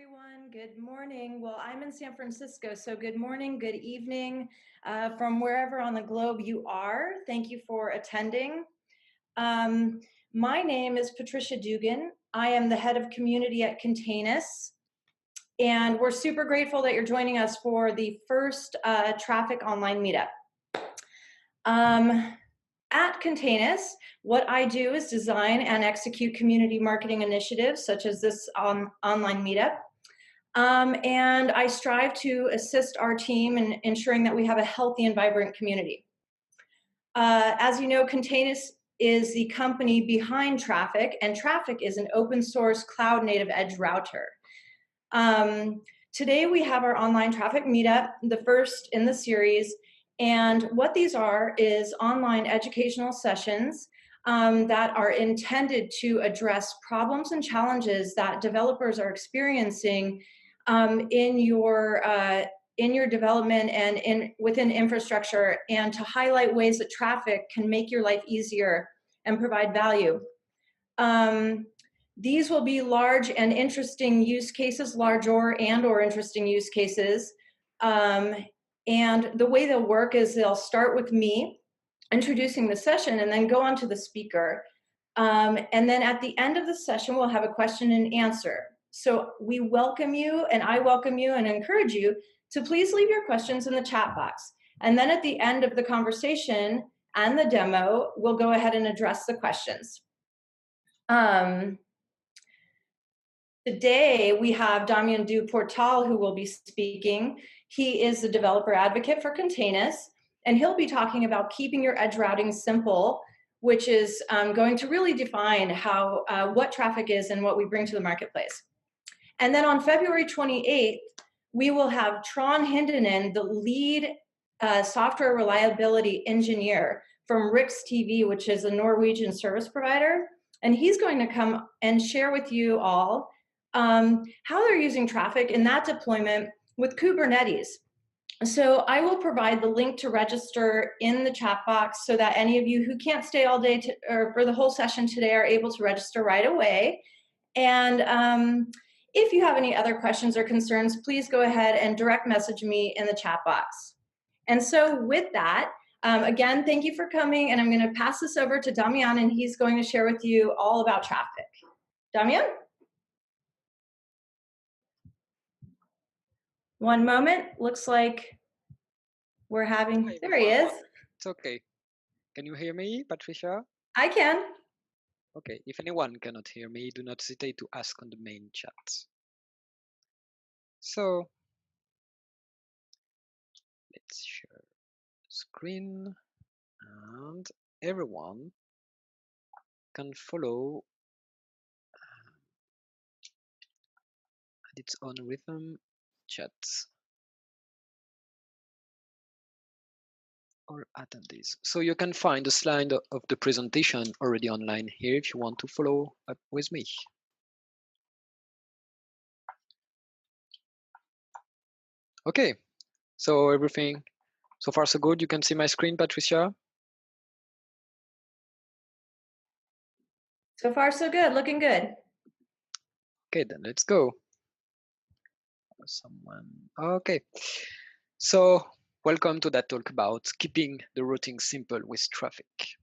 everyone. Good morning. Well, I'm in San Francisco, so good morning, good evening from wherever on the globe you are. Thank you for attending. My name is Patricia Dugan. I am the head of community at Containous, and we're super grateful that you're joining us for the first Traefik Online Meetup. At Containous, what I do is design and execute community marketing initiatives such as this online meetup. And I strive to assist our team in ensuring that we have a healthy and vibrant community. As you know, Containous is the company behind Traefik, and Traefik is an open source cloud native edge router. Today we have our online Traefik meetup, the first in the series. And what these are is online educational sessions that are intended to address problems and challenges that developers are experiencing in your development and within infrastructure, and to highlight ways that Traefik can make your life easier and provide value. These will be large and interesting use cases, large or interesting use cases. And the way they'll work is they'll start with me introducing the session and then go on to the speaker. And then at the end of the session, we'll have a question and answer. So we welcome you, and I welcome you and encourage you to please leave your questions in the chat box. And then at the end of the conversation and the demo, we'll go ahead and address the questions. Today, we have Damien Duportal who will be speaking. He is the developer advocate for Containous, and he'll be talking about keeping your edge routing simple, which is going to really define how what Traefik is and what we bring to the marketplace. And then on February 28th, we will have Trond Hindenen, the lead software reliability engineer from Riks TV, which is a Norwegian service provider. And he's going to come and share with you all how they're using Traefik in that deployment with Kubernetes. So I will provide the link to register in the chat box so that any of you who can't stay all day or for the whole session today are able to register right away. And if you have any other questions or concerns, please go ahead and direct message me in the chat box. And so with that, again, thank you for coming, and I'm going to pass this over to Damien, and he's going to share with you all about Traefik. Damien? One moment. Looks like we're having, Hi, there he is. It's okay. Can you hear me, Patricia? I can. Okay, if anyone cannot hear me, do not hesitate to ask on the main chat. So, let's share screen, and everyone can follow at its own rhythm chat. Or attendees. So you can find the slide of the presentation already online here if you want to follow up with me. Okay, so everything so far so good. You can see my screen, Patricia. So far so good, looking good. Okay, then let's go. Okay, so welcome to that talk about keeping the routing simple with Traefik.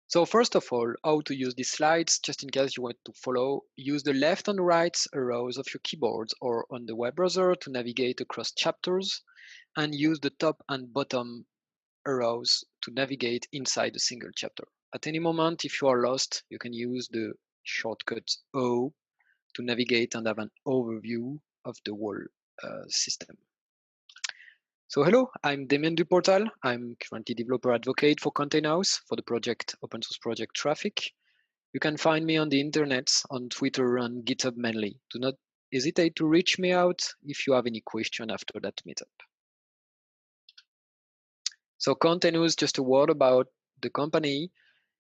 So first of all, how to use these slides, just in case you want to follow, use the left and right arrows of your keyboards or on the web browser to navigate across chapters, and use the top and bottom arrows to navigate inside a single chapter. At any moment, if you are lost, you can use the shortcut O to navigate and have an overview of the whole system. So hello, I'm Damien Duportal. I'm currently developer advocate for Containous for the project, open source project Traefik. You can find me on the internet, on Twitter and GitHub mainly. Do not hesitate to reach me out if you have any question after that meetup. So Containous, just a word about the company.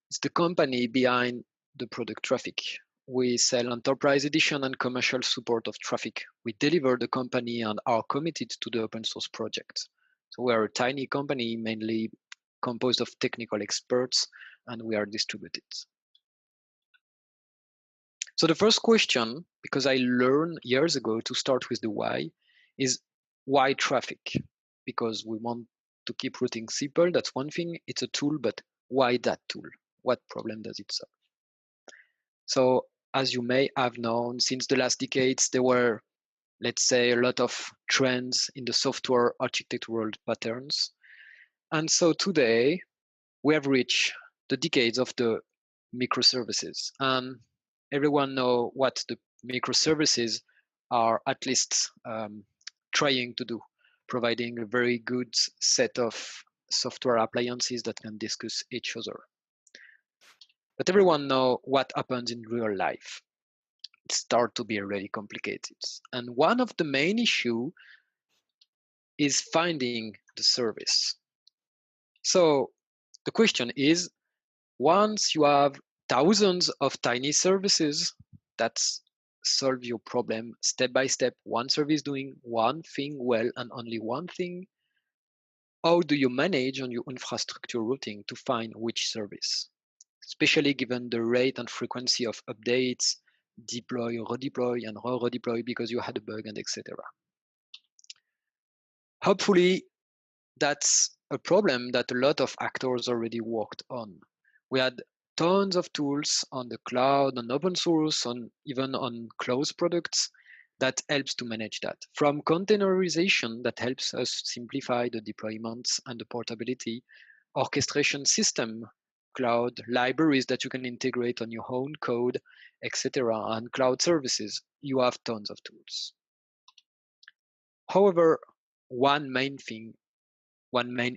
It's the company behind the product Traefik. We sell enterprise edition and commercial support of Traefik. We deliver the company and are committed to the open source project. So we are a tiny company, mainly composed of technical experts, and we are distributed. So the first question, because I learned years ago to start with the why, is why Traefik? Because we want to keep routing simple, that's one thing, it's a tool, but why that tool? What problem does it solve? So as you may have known, since the last decades, there were, let's say, a lot of trends in the software architectural patterns. And so today, we have reached the decades of the microservices. And everyone know what the microservices are at least trying to do, providing a very good set of software appliances that can discuss each other. But everyone know what happens in real life. It starts to be really complicated. And one of the main issue is finding the service. So the question is, once you have thousands of tiny services that solve your problem step by step, one service doing one thing well and only one thing, how do you manage on your infrastructure routing to find which service? Especially given the rate and frequency of updates, deploy, redeploy, and redeploy because you had a bug and etc. Hopefully, that's a problem that a lot of actors already worked on. We had tons of tools on the cloud, on open source, on even on closed products that helps to manage that. From containerization that helps us simplify the deployments and the portability, orchestration system, cloud libraries that you can integrate on your own code, etc., and cloud services. You have tons of tools. However, one main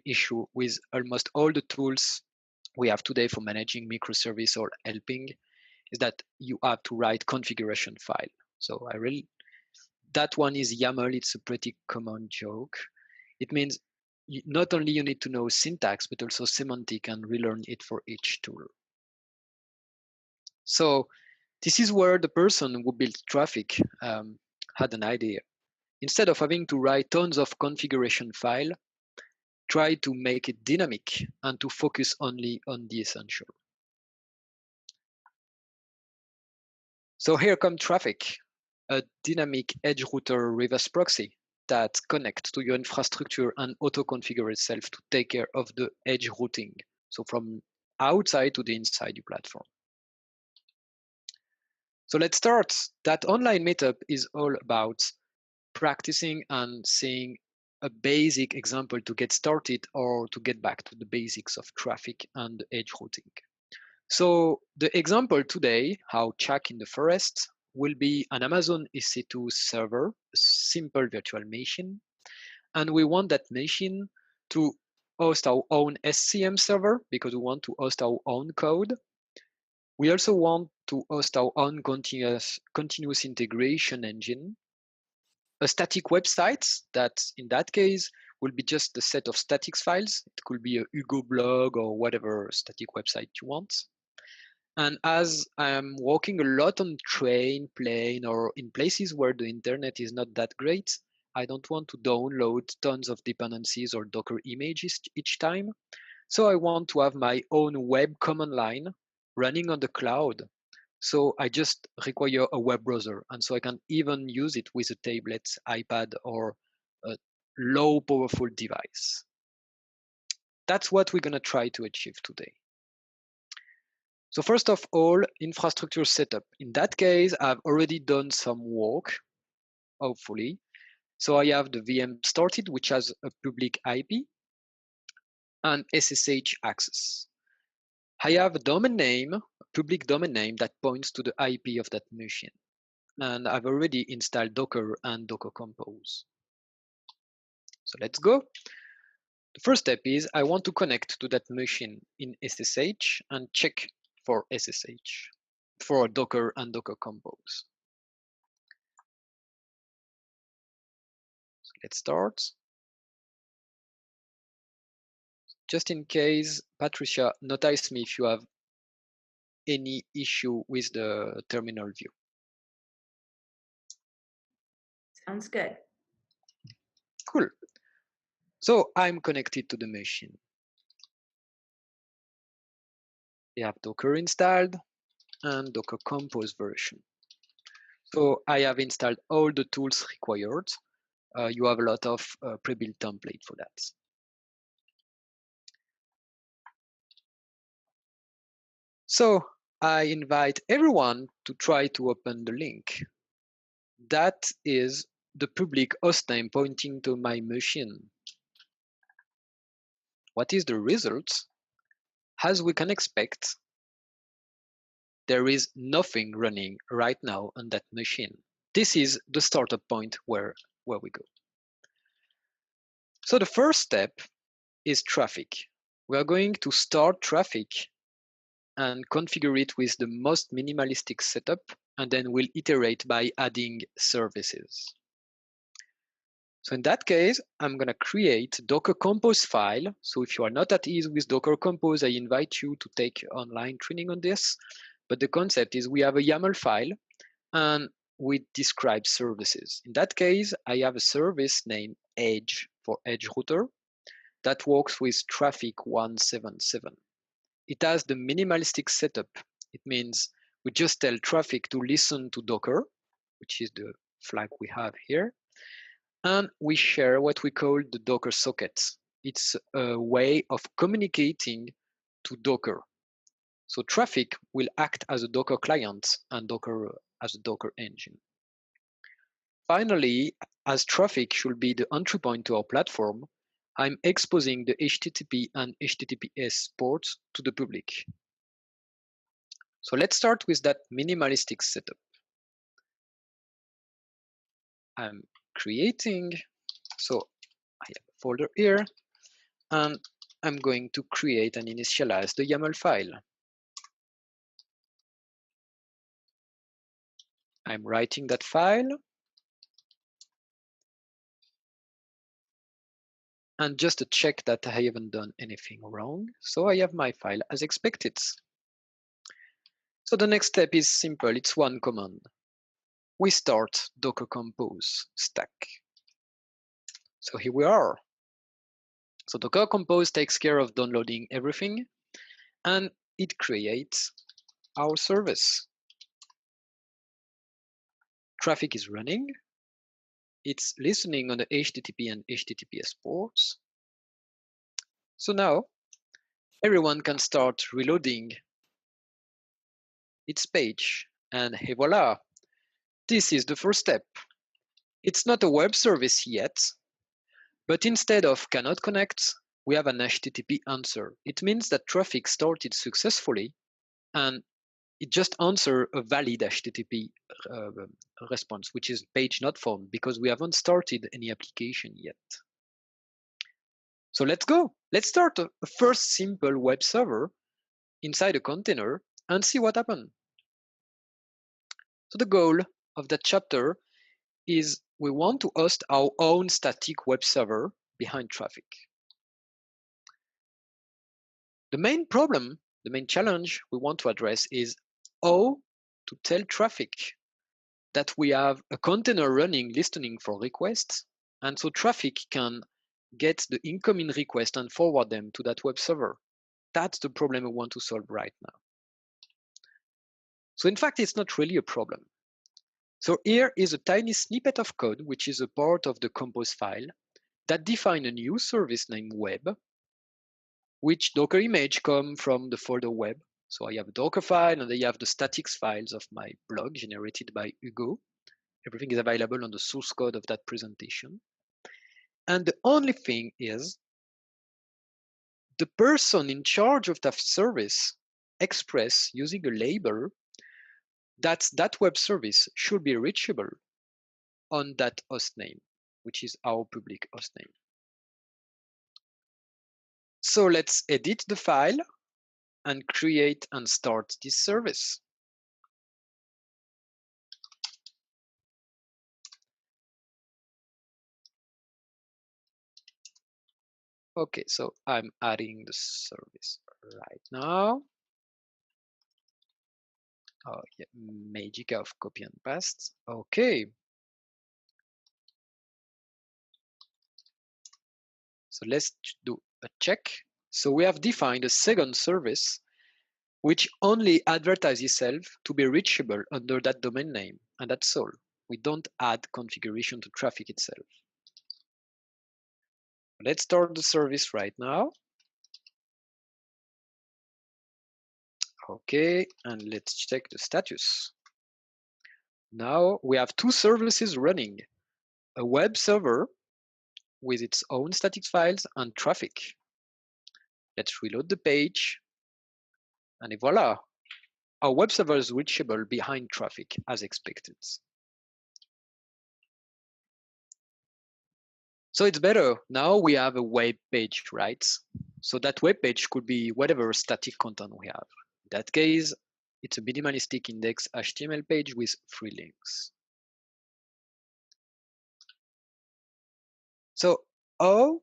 issue with almost all the tools we have today for managing microservice or helping is that you have to write configuration file. So that one is YAML. It's a pretty common joke. It means not only you need to know syntax, but also semantic and relearn it for each tool. So this is where the person who built Traefik had an idea. Instead of having to write tons of configuration file, try to make it dynamic and to focus only on the essential. So here comes Traefik, a dynamic edge router reverse proxy that connects to your infrastructure and auto-configure itself to take care of the edge routing. So from outside to the inside your platform. So let's start. That online meetup is all about practicing and seeing a basic example to get started or to get back to the basics of Traefik and edge routing. So the example today, how Chuck in the forest, will be an Amazon EC2 server, a simple virtual machine. And we want that machine to host our own SCM server because we want to host our own code. We also want to host our own continuous integration engine, a static website that in that case will be just a set of statics files. It could be a Hugo blog or whatever static website you want. And as I'm working a lot on train, plane, or in places where the internet is not that great, I don't want to download tons of dependencies or Docker images each time. So I want to have my own web command line running on the cloud. So I just require a web browser. And so I can even use it with a tablet, iPad, or a low powerful device. That's what we're going to try to achieve today. So first of all, infrastructure setup. In that case, I've already done some work, hopefully. So I have the VM started, which has a public IP and SSH access. I have a domain name, a public domain name that points to the IP of that machine. And I've already installed Docker and Docker Compose. So let's go. The first step is I want to connect to that machine in SSH and check for SSH, for Docker and Docker Compose. So let's start. Just in case, Patricia, notice me if you have any issue with the terminal view. Sounds good. Cool. So I'm connected to the machine. We have Docker installed. and Docker Compose version. So I have installed all the tools required. You have a lot of pre-built template for that. So I invite everyone to try to open the link. That is the public hostname pointing to my machine. What is the result? As we can expect, there is nothing running right now on that machine. This is the startup point where we go. So the first step is Traefik. We are going to start Traefik and configure it with the most minimalistic setup, and then we'll iterate by adding services. So in that case, I'm going to create Docker Compose file. So if you are not at ease with Docker Compose, I invite you to take online training on this. But the concept is we have a YAML file and we describe services. In that case, I have a service named Edge for Edge Router that works with Traefik 177. It has the minimalistic setup. It means we just tell Traefik to listen to Docker, which is the flag we have here. And we share what we call the Docker sockets. It's a way of communicating to Docker. So Traefik will act as a Docker client and Docker as a Docker engine. Finally, as Traefik should be the entry point to our platform, I'm exposing the HTTP and HTTPS ports to the public. So let's start with that minimalistic setup. I'm creating, so I have a folder here, and I'm going to create and initialize the YAML file. I'm writing that file. And just to check that I haven't done anything wrong, so I have my file as expected. So the next step is simple, it's one command. We start Docker Compose stack. So here we are. So Docker Compose takes care of downloading everything, and it creates our service. Traefik is running. It's listening on the HTTP and HTTPS ports. So now everyone can start reloading its page, and hey voila, this is the first step. It's not a web service yet, but instead of cannot connect, we have an HTTP answer. It means that Traefik started successfully, and it just answered a valid HTTP response, which is page not found, because we haven't started any application yet. So let's go. Let's start a first simple web server inside a container and see what happens. So the goal of that chapter is we want to host our own static web server behind Traefik. The main problem, the main challenge we want to address is how to tell Traefik that we have a container running listening for requests, and so Traefik can get the incoming request and forward them to that web server. That's the problem we want to solve right now. So in fact, it's not really a problem. So here is a tiny snippet of code, which is a part of the compose file, that define a new service named web, which Docker image come from the folder web. So I have a Docker file, and I have the statics files of my blog generated by Hugo. Everything is available on the source code of that presentation. And the only thing is, the person in charge of that service express using a label that that web service should be reachable on that hostname, which is our public hostname. So let's edit the file and create and start this service. Okay, so I'm adding the service right now. Oh yeah, magic of copy and paste. Okay. So let's do a check. So we have defined a second service, which only advertises itself to be reachable under that domain name, and that's all. We don't add configuration to Traefik itself. Let's start the service right now. Okay, and let's check the status. Now we have two services running, a web server with its own static files and Traefik. Let's reload the page, and voila, our web server is reachable behind Traefik as expected. So it's better. Now we have a web page, right? So that web page could be whatever static content we have. In that case, it's a minimalistic index HTML page with 3 links. So how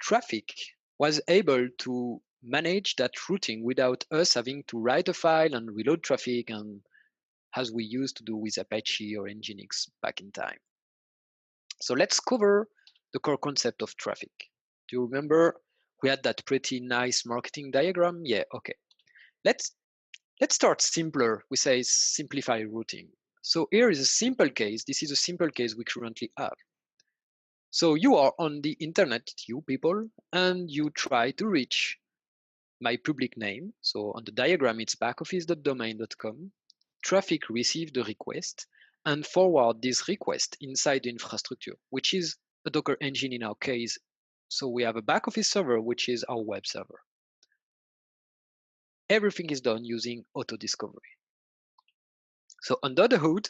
Traefik was able to manage that routing without us having to write a file and reload Traefik, and as we used to do with Apache or Nginx back in time. So let's cover the core concept of Traefik. Do you remember we had that pretty nice marketing diagram? Yeah, okay. Let's start simpler. We say simplify routing. So here is a simple case. This is a simple case we currently have. So you are on the internet, you people, and you try to reach my public name. So on the diagram, it's backoffice.domain.com. Traefik received the request and forward this request inside the infrastructure, which is a Docker engine in our case. So we have a back office server, which is our web server. Everything is done using auto discovery. So under the hood,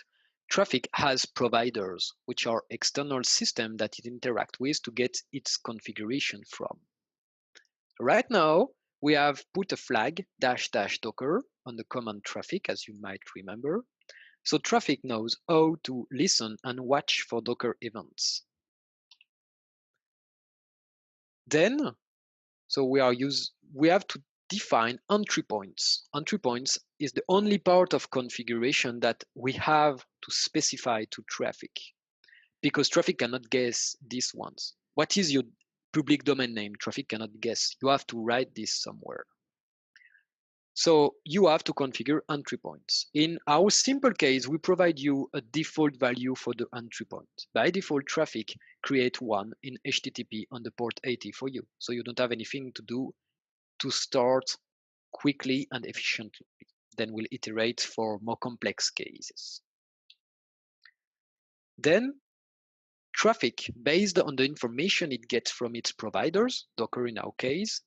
Traefik has providers, which are external systems that it interacts with to get its configuration from. Right now, we have put a flag --docker on the command Traefik, as you might remember. So Traefik knows how to listen and watch for Docker events. Then, so we have to define entry points. Entry points is the only part of configuration that we have to specify to Traefik, because Traefik cannot guess these ones. What is your public domain name? Traefik cannot guess. You have to write this somewhere. So you have to configure entry points. In our simple case, we provide you a default value for the entry point. By default, Traefik create one in HTTP on the port 80 for you. So you don't have anything to do to start quickly and efficiently. Then we'll iterate for more complex cases. Then Traefik, based on the information it gets from its providers, Docker in our case,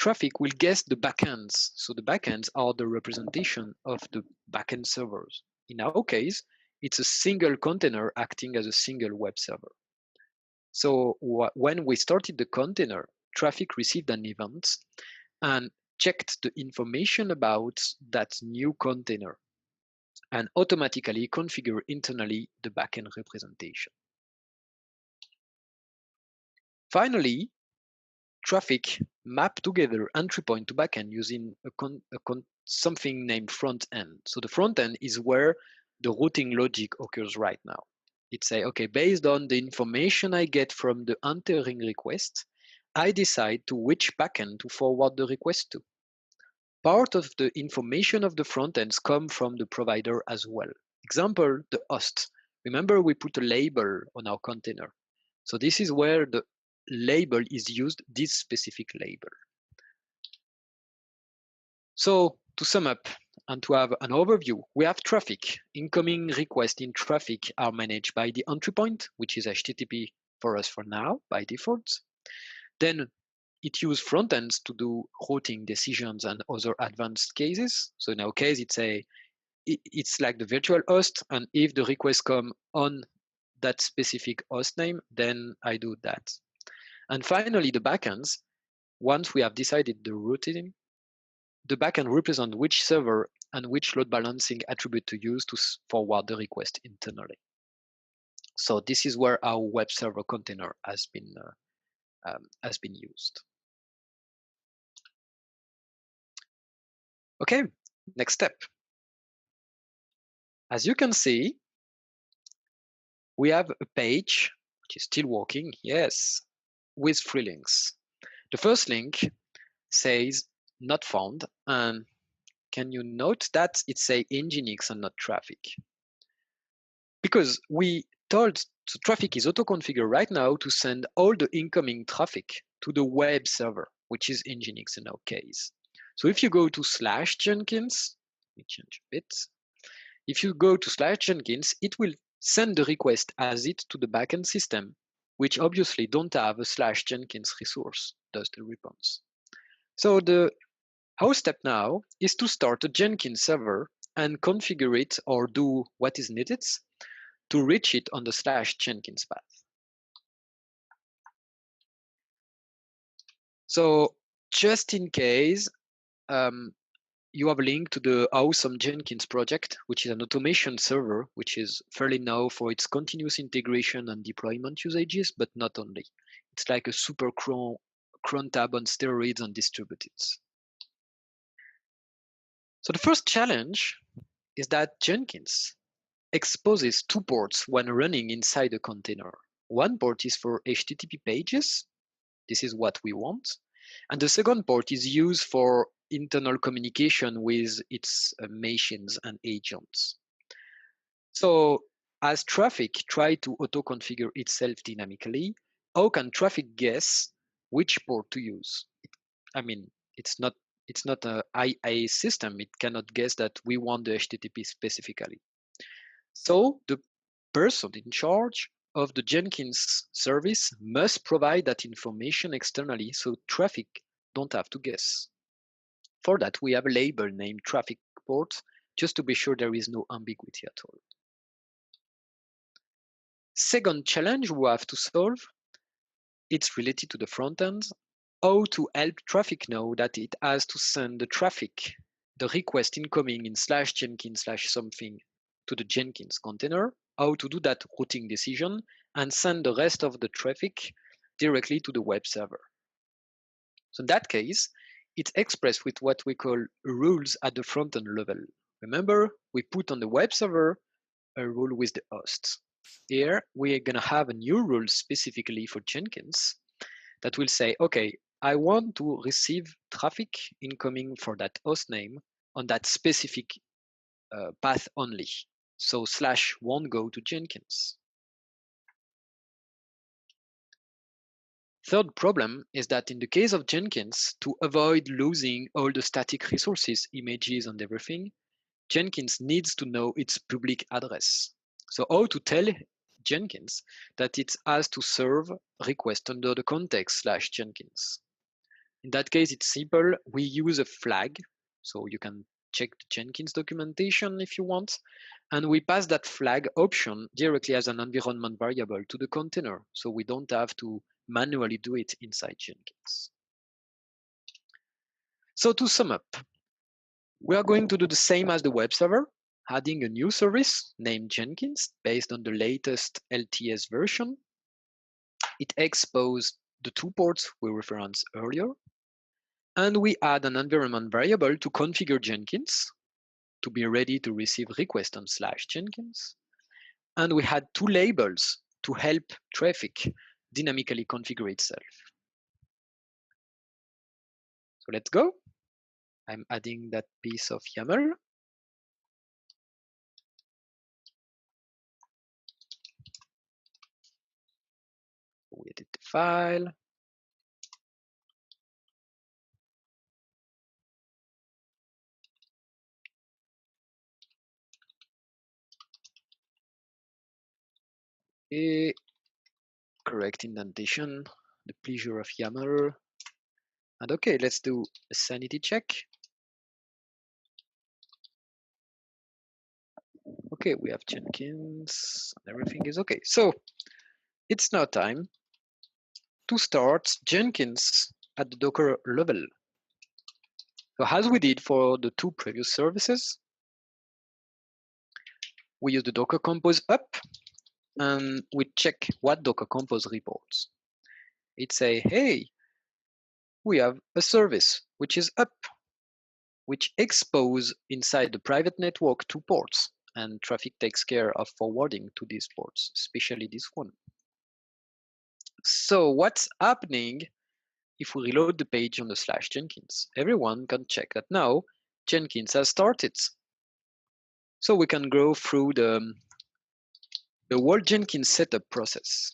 Traefik will guess the backends. So the backends are the representation of the backend servers. In our case, it's a single container acting as a single web server. So when we started the container, Traefik received an event and checked the information about that new container and automatically configure internally the backend representation. Finally, Traefik map together entry point to backend using something named front end. So the front end is where the routing logic occurs right now. It say, okay, based on the information I get from the entering request, I decide to which backend to forward the request to. Part of the information of the front ends come from the provider as well. Example, the host. Remember, we put a label on our container. So this is where the label is used, this specific label. So to sum up and to have an overview, we have Traefik. Incoming requests in Traefik are managed by the entry point, which is HTTP for us for now by default. Then it uses front ends to do routing decisions and other advanced cases. So in our case, it's like the virtual host, and if the requests come on that specific host name, then I do that. And finally, the backends, once we have decided the routing, the backend represents which server and which load balancing attribute to use to forward the request internally. So this is where our web server container has been used. Okay, next step. As you can see, we have a page which is still working, yes, with 3 links. The first link says not found, and can you note that it say Nginx and not Traefik? Because we told so Traefik is auto-configured right now to send all the incoming traffic to the web server, which is Nginx in our case. So if you go to /Jenkins, let me change a bit. If you go to /Jenkins, it will send the request as it to the backend system, which obviously don't have a /Jenkins resource, does the response. So our step now is to start a Jenkins server and configure it or do what is needed to reach it on the /Jenkins path. So just in case, you have a link to the awesome Jenkins project, which is an automation server, which is fairly known for its continuous integration and deployment usages, but not only. It's like a super cron tab on steroids and distributed. So the first challenge is that Jenkins exposes two ports when running inside a container. One port is for HTTP pages. This is what we want. And the second port is used for internal communication with its machines and agents. So as Traefik tries to auto-configure itself dynamically, how can Traefik guess which port to use? I mean, it's not a IA system. It cannot guess that we want the HTTP specifically. So the person in charge of the Jenkins service must provide that information externally so Traefik don't have to guess. For that, we have a label named Traefik port, just to be sure there is no ambiguity at all. Second challenge we have to solve, it's related to the front end, how to help Traefik know that it has to send the traffic, the request incoming in /Jenkins/something to the Jenkins container, how to do that routing decision and send the rest of the traffic directly to the web server. So in that case, it's expressed with what we call rules at the front-end level. Remember, we put on the web server a rule with the host. Here, we're going to have a new rule specifically for Jenkins that will say, okay, I want to receive traffic incoming for that host name on that specific path only. So / won't go to Jenkins. Third problem is that in the case of Jenkins, to avoid losing all the static resources, images and everything, Jenkins needs to know its public address. So how to tell Jenkins that it has to serve request under the context /Jenkins. In that case, it's simple. We use a flag. So you can check the Jenkins documentation if you want. And we pass that flag option directly as an environment variable to the container. So we don't have to manually do it inside Jenkins. So to sum up, we are going to do the same as the web server, adding a new service named Jenkins based on the latest LTS version. It exposes the two ports we referenced earlier. And we add an environment variable to configure Jenkins to be ready to receive requests on /Jenkins. And we had two labels to help Traefik dynamically configure itself. So let's go. I'm adding that piece of YAML. We edit the file. Okay. Correct indentation, the pleasure of YAML. And okay, let's do a sanity check. Okay, we have Jenkins, and everything is okay. So it's now time to start Jenkins at the Docker level. So as we did for the two previous services, we use the Docker Compose up and we check what Docker Compose reports. It say, hey, we have a service which is up, which expose inside the private network two ports, and Traefik takes care of forwarding to these ports, especially this one. So what's happening if we reload the page on the /Jenkins? Everyone can check that now Jenkins has started. So we can go through the whole Jenkins setup process.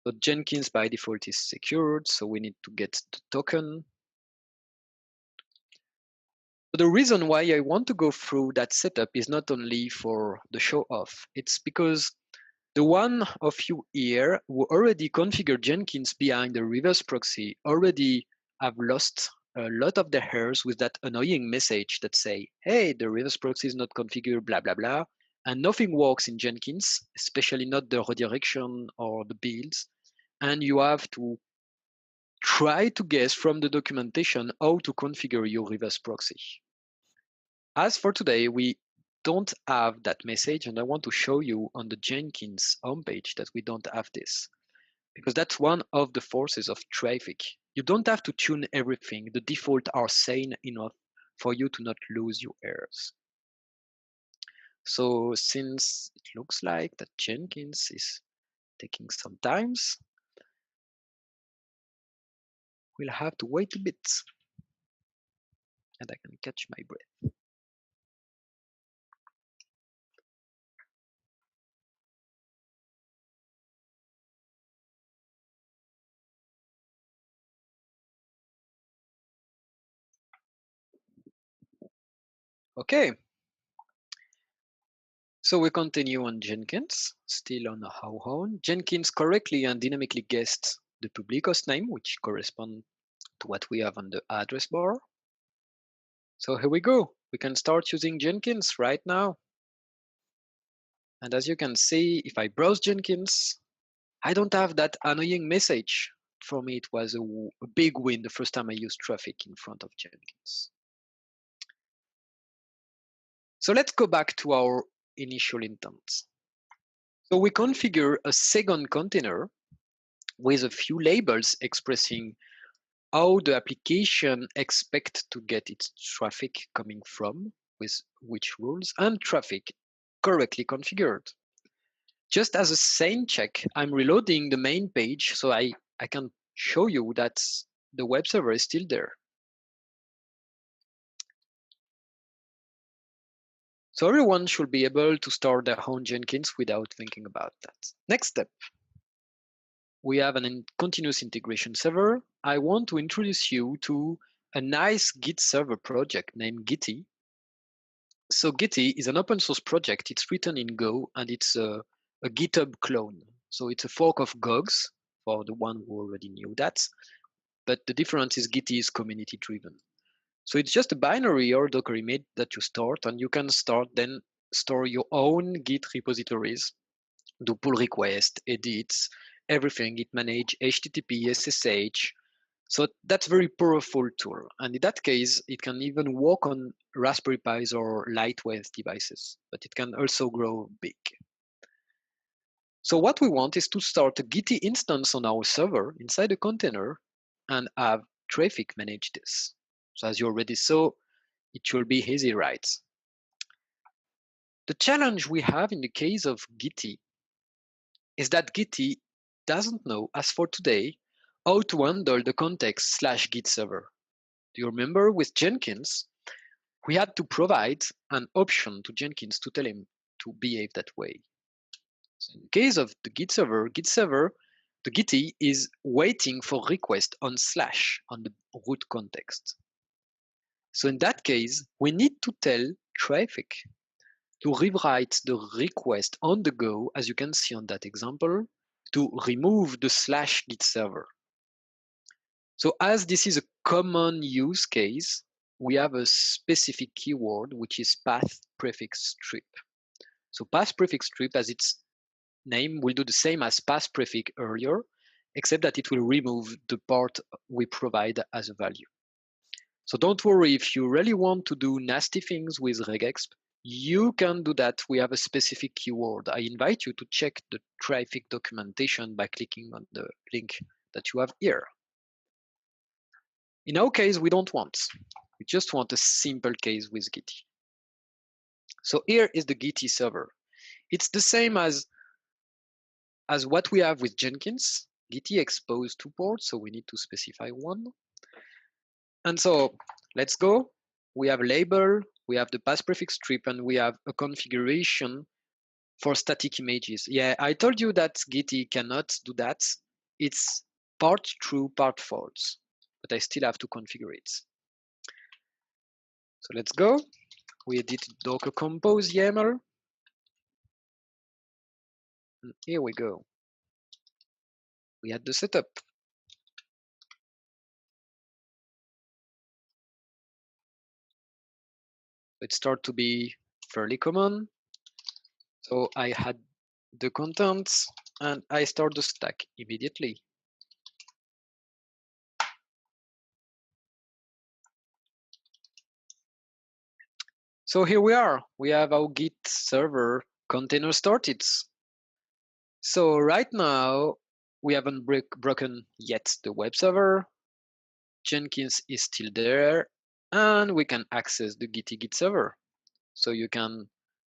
So Jenkins by default is secured, so we need to get the token. But the reason why I want to go through that setup is not only for the show off, it's because the one of you here who already configured Jenkins behind the reverse proxy already have lost a lot of their hairs with that annoying message that say, hey, the reverse proxy is not configured, blah, blah, blah. And nothing works in Jenkins, especially not the redirection or the builds. And you have to try to guess from the documentation how to configure your reverse proxy. As for today, we don't have that message, and I want to show you on the Jenkins homepage that we don't have this, because that's one of the forces of Traefik. You don't have to tune everything. The default are sane enough for you to not lose your errors. So since it looks like that Jenkins is taking some time, we'll have to wait a bit, and I can catch my breath. Okay. So we continue on Jenkins, still on our own. Jenkins correctly and dynamically guessed the public host name, which corresponds to what we have on the address bar. So here we go. We can start using Jenkins right now. And as you can see, if I browse Jenkins, I don't have that annoying message. For me, it was a big win the first time I used Traefik in front of Jenkins. So let's go back to our initial intent. So we configure a second container with a few labels expressing how the application expects to get its traffic coming from, with which rules, and traffic correctly configured. Just as a sane check, I'm reloading the main page so I can show you that the web server is still there. So everyone should be able to start their own Jenkins without thinking about that. Next step. We have a continuous integration server. I want to introduce you to a nice Git server project named Gitea. So Gitea is an open source project. It's written in Go and it's a GitHub clone. So it's a fork of Gogs for the one who already knew that. But the difference is Gitea is community driven. So it's just a binary or Docker image that you start, and you can then store your own Git repositories, do pull requests, edits, everything. It manage HTTP, SSH. So that's very powerful tool. And in that case, it can even work on Raspberry Pis or lightweight devices, but it can also grow big. So what we want is to start a Gitea instance on our server inside a container and have Traefik manage this. So as you already saw, it should be easy, right? The challenge we have in the case of Gitea is that Gitea doesn't know, as for today, how to handle the context /git server. Do you remember with Jenkins, we had to provide an option to Jenkins to tell him to behave that way. So in the case of the Git server, the Gitea is waiting for request on / on the root context. So in that case, we need to tell Traefik to rewrite the request on the go, as you can see on that example, to remove the /git server. So as this is a common use case, we have a specific keyword, which is path prefix strip. So path prefix strip, as its name, will do the same as path prefix earlier, except that it will remove the part we provide as a value. So don't worry, if you really want to do nasty things with regexp, you can do that. We have a specific keyword. I invite you to check the Traefik documentation by clicking on the link that you have here. In our case, we don't want. We just want a simple case with Gitea. So here is the Gitea server. It's the same as what we have with Jenkins. Gitea exposed 2 ports, so we need to specify one. And so let's go. we have a label, we have the pass prefix strip, and we have a configuration for static images. Yeah, I told you that Gitea cannot do that. It's part true, part false, but I still have to configure it. So let's go. We edit Docker Compose YAML. And here we go. We had the setup. It started to be fairly common. So I had the contents and I start the stack immediately. So here we are. We have our Git server container started. So right now we haven't broken yet the web server. Jenkins is still there, and we can access the Gitea Git server. So you can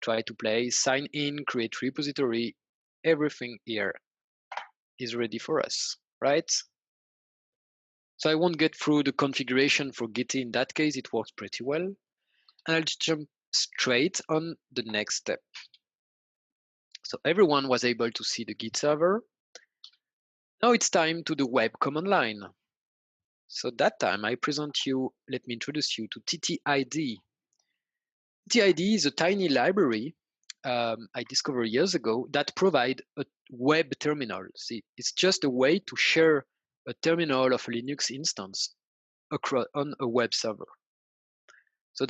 try to play, sign in, create repository. Everything here is ready for us, right? So I won't get through the configuration for Gitea. In that case, it works pretty well. And I'll just jump straight on the next step. So everyone was able to see the Git server. Now it's time to the web command line. So that time I present you, let me introduce you to TTYD. TTYD is a tiny library I discovered years ago that provide a web terminal. See, it's just a way to share a terminal of a Linux instance across on a web server. So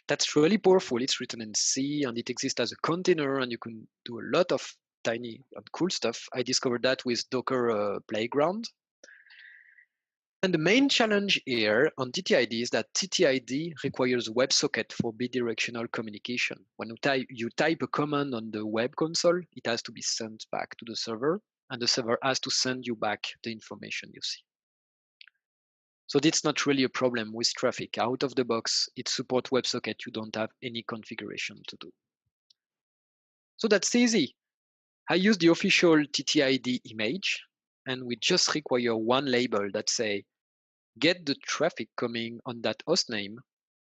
that's really powerful. It's written in C and it exists as a container, and you can do a lot of tiny and cool stuff. I discovered that with Docker Playground. And the main challenge here on TTYD is that TTYD requires WebSocket for bidirectional communication. When you type a command on the web console, it has to be sent back to the server, and the server has to send you back the information you see. So that's not really a problem with Traefik. Out of the box, it supports WebSocket. You don't have any configuration to do. So that's easy. I use the official TTYD image, and we just require one label that say, get the traffic coming on that hostname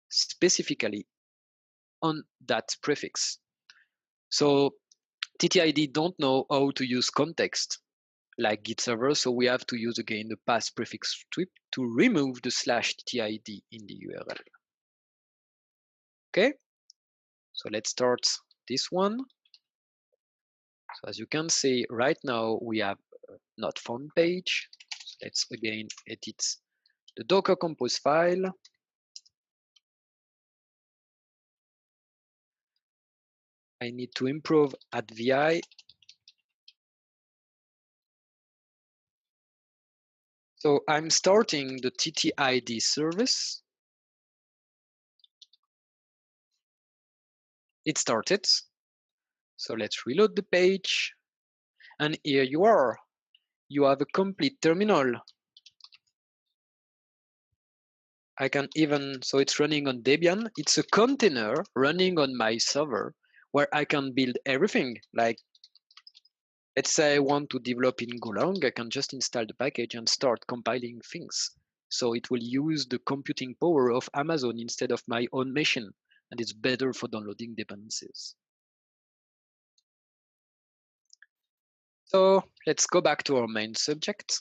specifically on that prefix. So TTYD don't know how to use context like Git server, so we have to use again the pass prefix strip to remove the /TTYD in the URL. Okay, so let's start this one. So as you can see, right now we have not found page. So let's again edit the Docker Compose file. I need to improve at VI. So I'm starting the TTYD service. It started. So let's reload the page. And here you are. You have a complete terminal. I can even, so it's running on Debian. It's a container running on my server where I can build everything. Like, let's say I want to develop in Golang, I can just install the package and start compiling things. So it will use the computing power of Amazon instead of my own machine. And it's better for downloading dependencies. So let's go back to our main subject.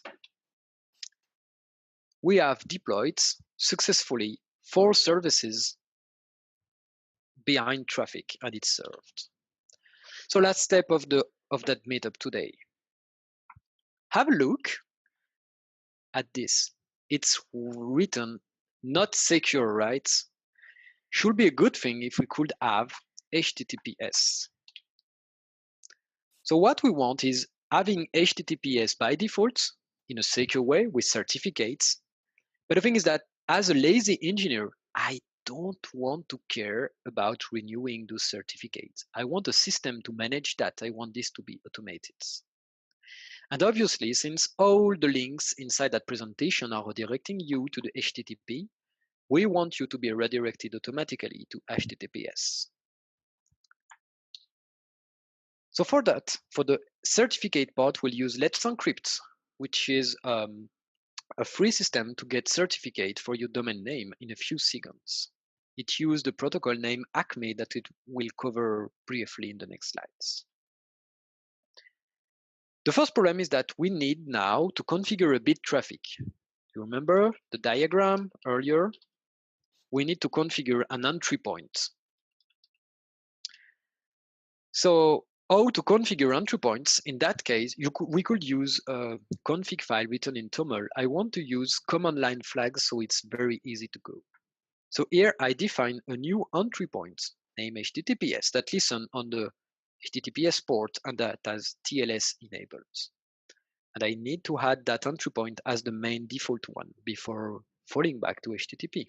We have deployed successfully 4 services behind Traefik, and it's served. So last step of that meetup today. Have a look at this. It's written not secure, right? Should be a good thing if we could have HTTPS. So what we want is having HTTPS by default in a secure way with certificates. But the thing is that as a lazy engineer, I don't want to care about renewing those certificates. I want a system to manage that. I want this to be automated. And obviously, since all the links inside that presentation are redirecting you to the HTTP, we want you to be redirected automatically to HTTPS. So for that, for the certificate part, we'll use Let's Encrypt, which is a free system to get certificate for your domain name in a few seconds. It used a protocol named Acme that it will cover briefly in the next slides. The first problem is that we need now to configure a bit traffic. You remember the diagram earlier? We need to configure an entry point. So how to configure entry points? In that case, we could use a config file written in TOML. I want to use command line flags, so it's very easy to go. So here I define a new entry point named HTTPS that listens on the HTTPS port and that has TLS enabled. And I need to add that entry point as the main default one before falling back to HTTP.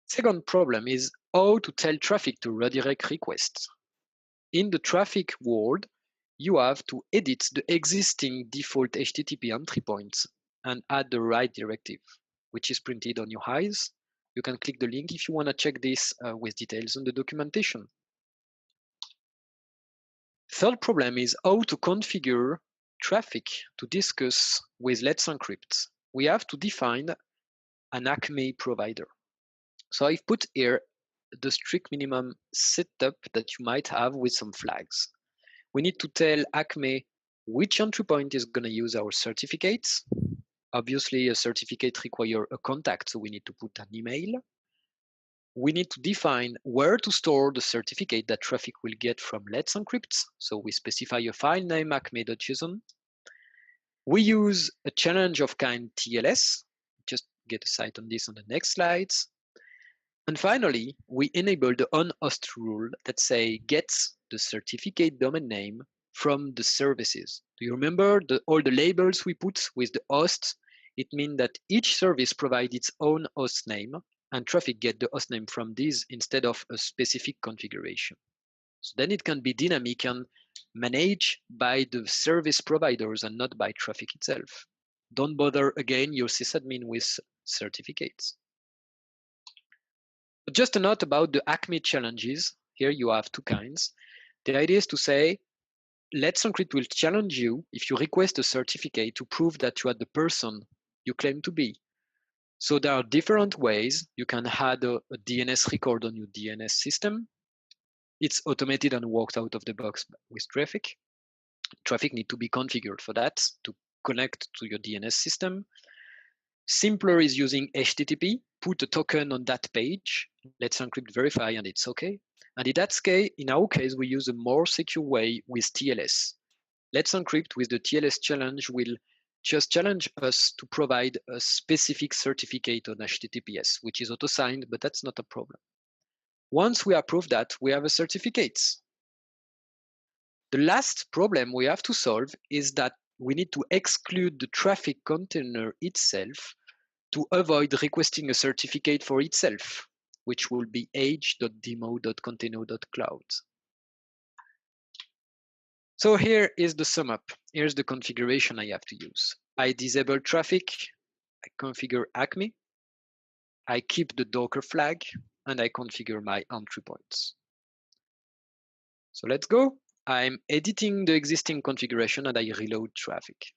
Second problem is how to tell traffic to redirect requests. In the traffic world, you have to edit the existing default HTTP entry points and add the right directive, which is printed on your eyes. You can click the link if you want to check this with details on the documentation. Third problem is how to configure traffic to discuss with Let's Encrypt. We have to define an Acme provider. So I've put here the strict minimum setup that you might have with some flags. We need to tell Acme which entry point is going to use our certificates. Obviously, a certificate requires a contact, so we need to put an email. We need to define where to store the certificate that traffic will get from Let's Encrypt. So we specify a file name acme.json. We use a challenge of kind TLS. Just get a sight on this on the next slides. And finally, we enable the on-host rule that say get the certificate domain name from the services. Do you remember all the labels we put with the host? It means that each service provides its own host name and traffic get the host name from these instead of a specific configuration. So then it can be dynamic and managed by the service providers and not by traffic itself. Don't bother again your sysadmin with certificates. But just a note about the Acme challenges. Here you have two kinds. The idea is to say, Let's Encrypt will challenge you if you request a certificate to prove that you are the person you claim to be. So there are different ways you can add a DNS record on your DNS system. It's automated and works out of the box with Traefik. Traffic needs to be configured for that to connect to your DNS system. Simpler is using HTTP, put a token on that page, Let's Encrypt verify, and it's okay. And in our case, we use a more secure way with TLS. Let's Encrypt with the TLS challenge will just challenge us to provide a specific certificate on HTTPS, which is auto-signed, but that's not a problem. Once we approve that, we have a certificate. The last problem we have to solve is that we need to exclude the traffic container itself to avoid requesting a certificate for itself, which will be age.demo.container.cloud. So here is the sum up. Here's the configuration I have to use. I disable traffic, I configure Acme, I keep the Docker flag, and I configure my entry points. So let's go. I'm editing the existing configuration and I reload traffic.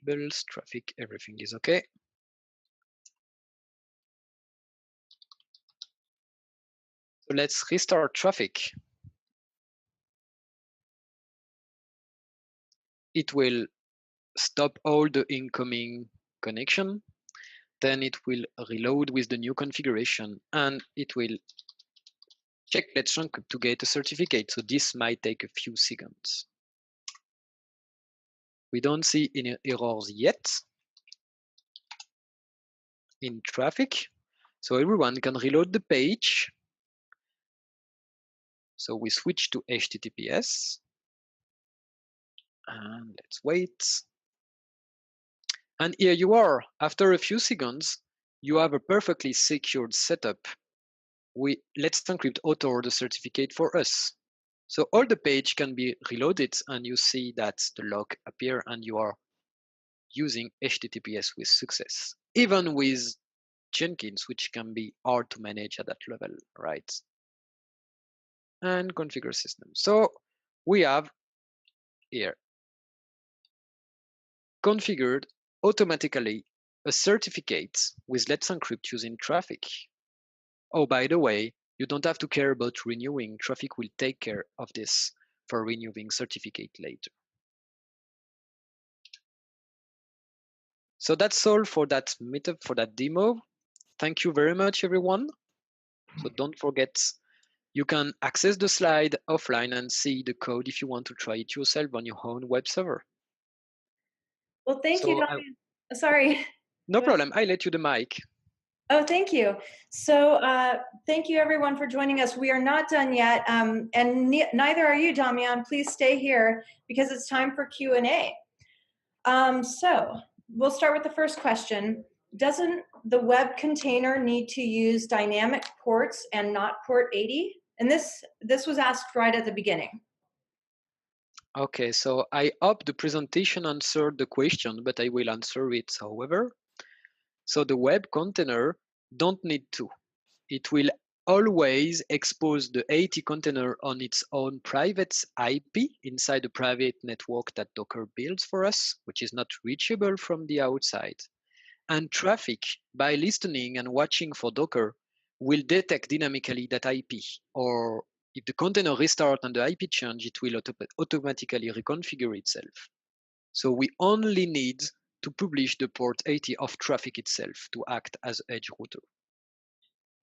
Labels, traffic, everything is okay. So let's restart traffic. It will stop all the incoming connection. Then it will reload with the new configuration and it will check Let's Encrypt to get a certificate. So this might take a few seconds. We don't see any errors yet in traffic. So everyone can reload the page. So we switch to HTTPS. And let's wait. And here you are. After a few seconds, you have a perfectly secured setup. Let's Encrypt author the certificate for us. So all the page can be reloaded and you see that the log appear and you are using HTTPS with success, even with Jenkins, which can be hard to manage at that level, right? And configure system. So we have here configured automatically a certificate with Let's Encrypt using Traefik. Oh, by the way, you don't have to care about renewing. Traefik will take care of this for renewing certificate later. So that's all for that meetup, for that demo. Thank you very much, everyone. So don't forget, you can access the slide offline and see the code if you want to try it yourself on your own web server. Well, thank you, So Damien. Sorry. no problem. I let you the mic. Oh, thank you. So thank you everyone for joining us. We are not done yet, and neither are you, Damien. Please stay here because it's time for Q&A. So we'll start with the first question. Doesn't the web container need to use dynamic ports and not port 80? And this was asked right at the beginning. Okay, so I hope the presentation answered the question, but I will answer it however. So the web container don't need to. It will always expose the 80 container on its own private IP inside the private network that Docker builds for us, which is not reachable from the outside. And Traefik, by listening and watching for Docker, will detect dynamically that IP, or if the container restart and the IP change, it will automatically reconfigure itself. So we only need to publish the port 80 of Traefik itself to act as edge router.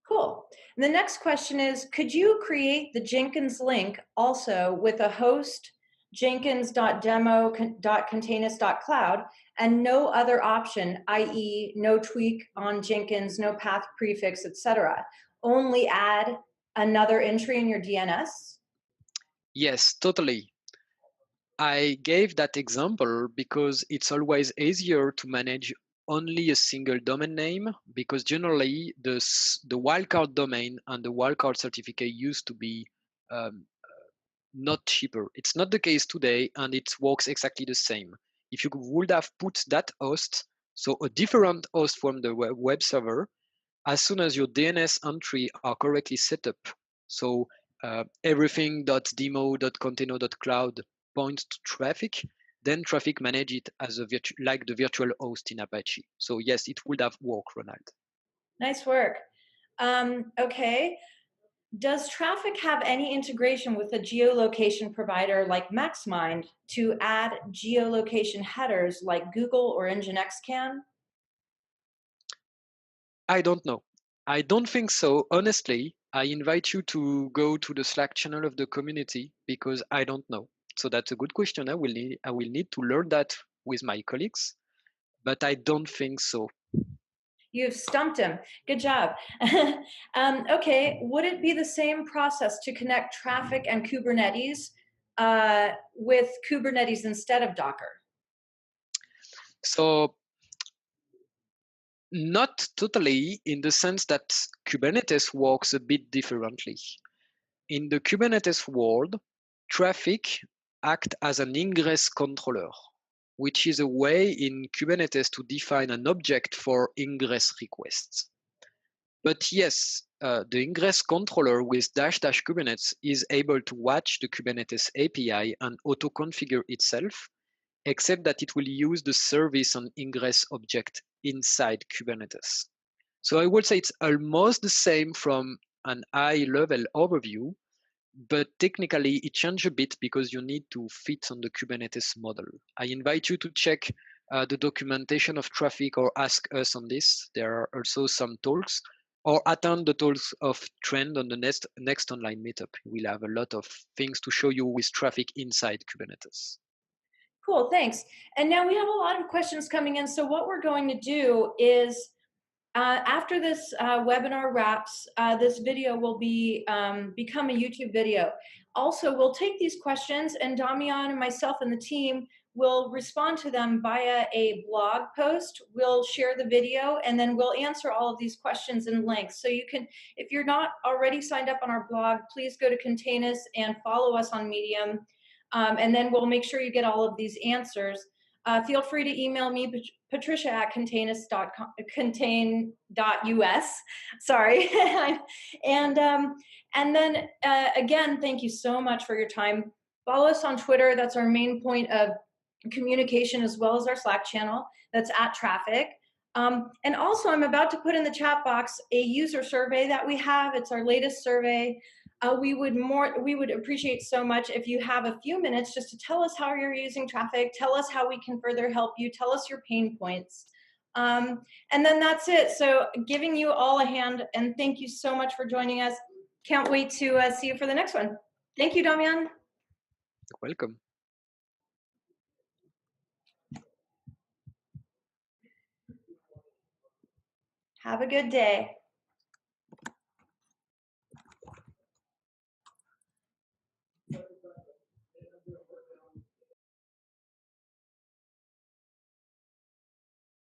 Cool. And the next question is, could you create the Jenkins link also with a host jenkins.demo.containous.cloud and no other option, i.e. no tweak on Jenkins, no path prefix, etc. Only add another entry in your DNS? Yes, totally. I gave that example because it's always easier to manage only a single domain name, because generally the wildcard domain and the wildcard certificate used to be not cheaper. It's not the case today, and it works exactly the same. If you would have put that host, so a different host from the web server, as soon as your DNS entry are correctly set up, so everything.demo.container.cloud points to Traefik, then Traefik manage it as a like the virtual host in Apache. So yes, it would have worked, Ronald. Nice work. Okay. Does Traefik have any integration with a geolocation provider like MaxMind to add geolocation headers like Google or Nginx can? I don't know. I don't think so. Honestly, I invite you to go to the Slack channel of the community because I don't know. So that's a good question. I will need to learn that with my colleagues, but I don't think so. You've stumped him. Good job. Okay, would it be the same process to connect Traefik and Kubernetes with Kubernetes instead of Docker? So not totally, in the sense that Kubernetes works a bit differently. In the Kubernetes world, Traefik acts as an ingress controller, which is a way in Kubernetes to define an object for ingress requests. But yes, the ingress controller with -- Kubernetes is able to watch the Kubernetes API and auto-configure itself, except that it will use the service and ingress object inside Kubernetes. So I would say it's almost the same from an high-level overview, but technically it changes a bit because you need to fit on the Kubernetes model. I invite you to check the documentation of Traefik or ask us on this. There are also some talks, or attend the talks of Trend on the next online meetup. We'll have a lot of things to show you with Traefik inside Kubernetes. Cool, thanks. And now we have a lot of questions coming in. So what we're going to do is after this webinar wraps, this video will be become a YouTube video. Also, we'll take these questions, and Damien and myself and the team will respond to them via a blog post. We'll share the video, and then we'll answer all of these questions in length. So you can, if you're not already signed up on our blog, please go to Containous and follow us on Medium, and then we'll make sure you get all of these answers. feel free to email me, patricia@contain.us. Sorry. and then again, thank you so much for your time. Follow us on Twitter. That's our main point of communication, as well as our Slack channel. That's @Traefik. And also, I'm about to put in the chat box a user survey that we have. It's our latest survey. We would appreciate so much if you have a few minutes just to tell us how you're using Traefik, tell us how we can further help you, tell us your pain points. And then that's it. So giving you all a hand, and thank you so much for joining us. Can't wait to see you for the next one. Thank you, Damien. Welcome. Have a good day.